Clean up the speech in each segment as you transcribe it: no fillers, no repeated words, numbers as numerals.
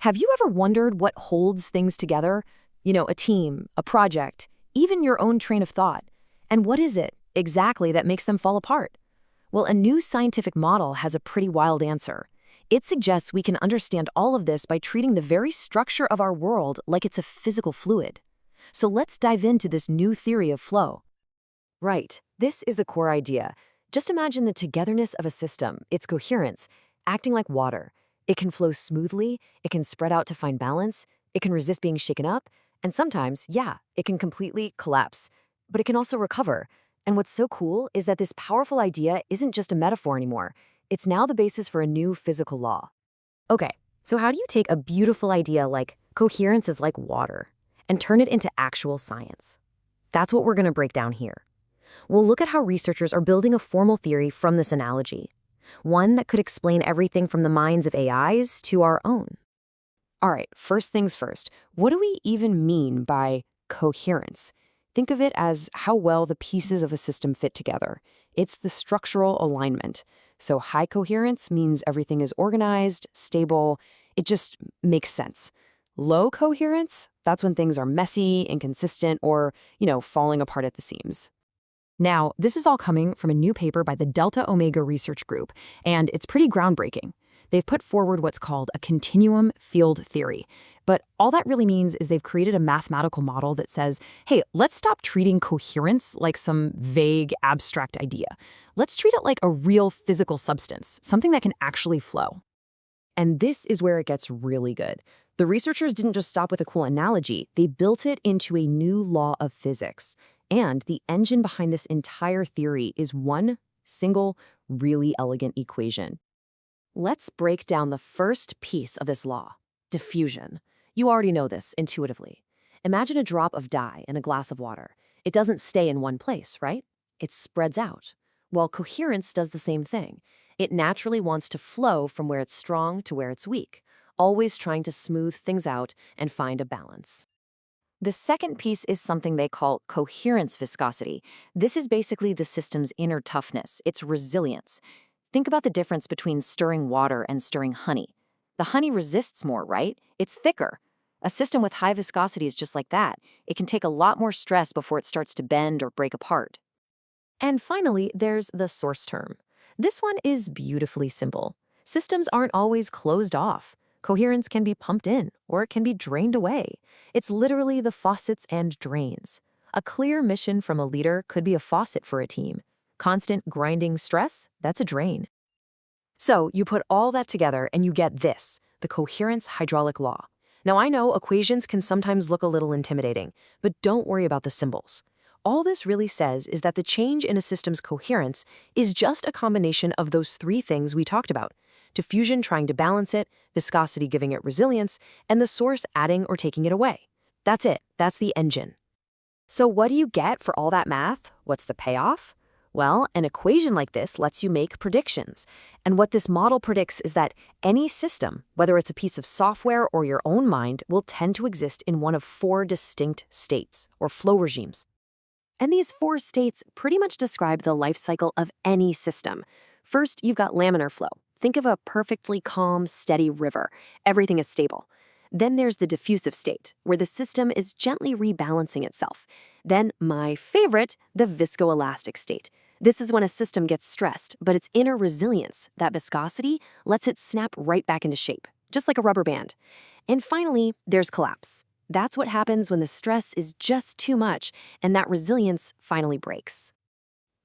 Have you ever wondered what holds things together? A team, a project, even your own train of thought. And what is it exactly that makes them fall apart? Well, a new scientific model has a pretty wild answer. It suggests we can understand all of this by treating the very structure of our world like it's a physical fluid. So let's dive into this new theory of flow. Right, this is the core idea. Just imagine the togetherness of a system, its coherence, acting like water. It can flow smoothly, it can spread out to find balance, it can resist being shaken up, and sometimes, it can completely collapse. But it can also recover. And what's so cool is that this powerful idea isn't just a metaphor anymore. It's now the basis for a new physical law. Okay, so how do you take a beautiful idea like coherence is like water and turn it into actual science? That's what we're going to break down here. We'll look at how researchers are building a formal theory from this analogy, one that could explain everything from the minds of AIs to our own. All right, first things first, what do we even mean by coherence? Think of it as how well the pieces of a system fit together. It's the structural alignment. So high coherence means everything is organized, stable, it just makes sense. Low coherence, that's when things are messy, inconsistent, or, falling apart at the seams. Now, this is all coming from a new paper by the Delta Omega Research Group, and it's pretty groundbreaking. They've put forward what's called a continuum field theory. But all that really means is they've created a mathematical model that says, hey, let's stop treating coherence like some vague, abstract idea. Let's treat it like a real physical substance, something that can actually flow. And this is where it gets really good. The researchers didn't just stop with a cool analogy, they built it into a new law of physics. And the engine behind this entire theory is one single, really elegant equation. Let's break down the first piece of this law, diffusion. You already know this intuitively. Imagine a drop of dye in a glass of water. It doesn't stay in one place, right? It spreads out. Well, coherence does the same thing. It naturally wants to flow from where it's strong to where it's weak, always trying to smooth things out and find a balance. The second piece is something they call coherence viscosity. This is basically the system's inner toughness, its resilience. Think about the difference between stirring water and stirring honey. The honey resists more, right? It's thicker. A system with high viscosity is just like that. It can take a lot more stress before it starts to bend or break apart. And finally, there's the source term. This one is beautifully simple. Systems aren't always closed off. Coherence can be pumped in, or it can be drained away. It's literally the faucets and drains. A clear mission from a leader could be a faucet for a team. Constant grinding stress, that's a drain. So you put all that together and you get this, the coherence hydraulic law. Now I know equations can sometimes look a little intimidating, but don't worry about the symbols. All this really says is that the change in a system's coherence is just a combination of those three things we talked about. Diffusion trying to balance it, viscosity giving it resilience, and the source adding or taking it away. That's it. That's the engine. So what do you get for all that math? What's the payoff? Well, an equation like this lets you make predictions. And what this model predicts is that any system, whether it's a piece of software or your own mind, will tend to exist in one of four distinct states, or flow regimes. And these four states pretty much describe the life cycle of any system. First, you've got laminar flow. Think of a perfectly calm, steady river. Everything is stable. Then there's the diffusive state, where the system is gently rebalancing itself. Then, my favorite, the viscoelastic state. This is when a system gets stressed, but its inner resilience, that viscosity, lets it snap right back into shape, just like a rubber band. And finally, there's collapse. That's what happens when the stress is just too much, and that resilience finally breaks.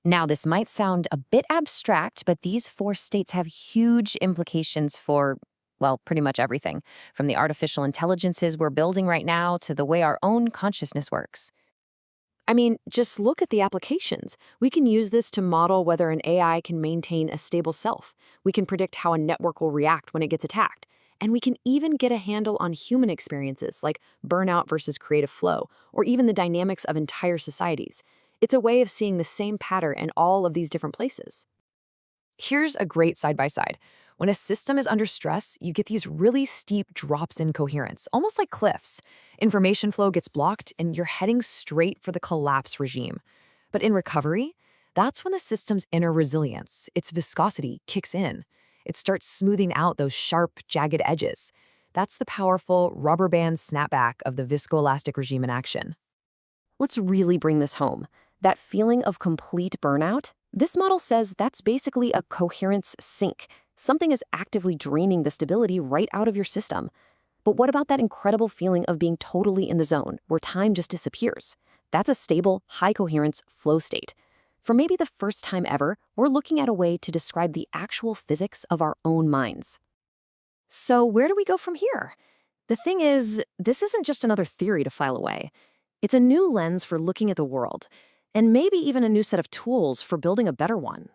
Now, this might sound a bit abstract, but these four states have huge implications for, well, pretty much everything, from the artificial intelligences we're building right now to the way our own consciousness works. I mean, just look at the applications. We can use this to model whether an AI can maintain a stable self. We can predict how a network will react when it gets attacked. And we can even get a handle on human experiences like burnout versus creative flow, or even the dynamics of entire societies. It's a way of seeing the same pattern in all of these different places. Here's a great side-by-side. When a system is under stress, you get these really steep drops in coherence, almost like cliffs. Information flow gets blocked, and you're heading straight for the collapse regime. But in recovery, that's when the system's inner resilience, its viscosity, kicks in. It starts smoothing out those sharp, jagged edges. That's the powerful rubber band snapback of the viscoelastic regime in action. Let's really bring this home. That feeling of complete burnout? This model says that's basically a coherence sink. Something is actively draining the stability right out of your system. But what about that incredible feeling of being totally in the zone, where time just disappears? That's a stable, high-coherence flow state. For maybe the first time ever, we're looking at a way to describe the actual physics of our own minds. So where do we go from here? The thing is, this isn't just another theory to file away. It's a new lens for looking at the world, and maybe even a new set of tools for building a better one.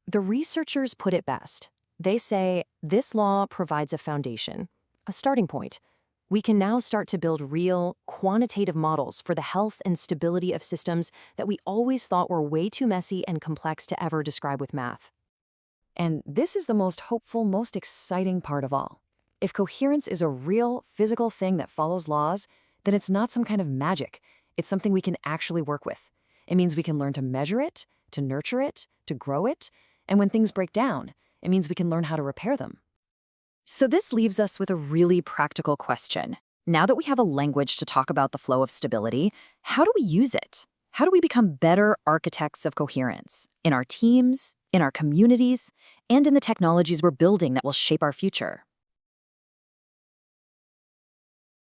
The researchers put it best. They say, this law provides a foundation, a starting point. We can now start to build real, quantitative models for the health and stability of systems that we always thought were way too messy and complex to ever describe with math. And this is the most hopeful, most exciting part of all. If coherence is a real, physical thing that follows laws, then it's not some kind of magic. It's something we can actually work with. It means we can learn to measure it, to nurture it, to grow it, and when things break down, it means we can learn how to repair them. So this leaves us with a really practical question. Now that we have a language to talk about the flow of stability, how do we use it? How do we become better architects of coherence in our teams, in our communities, and in the technologies we're building that will shape our future?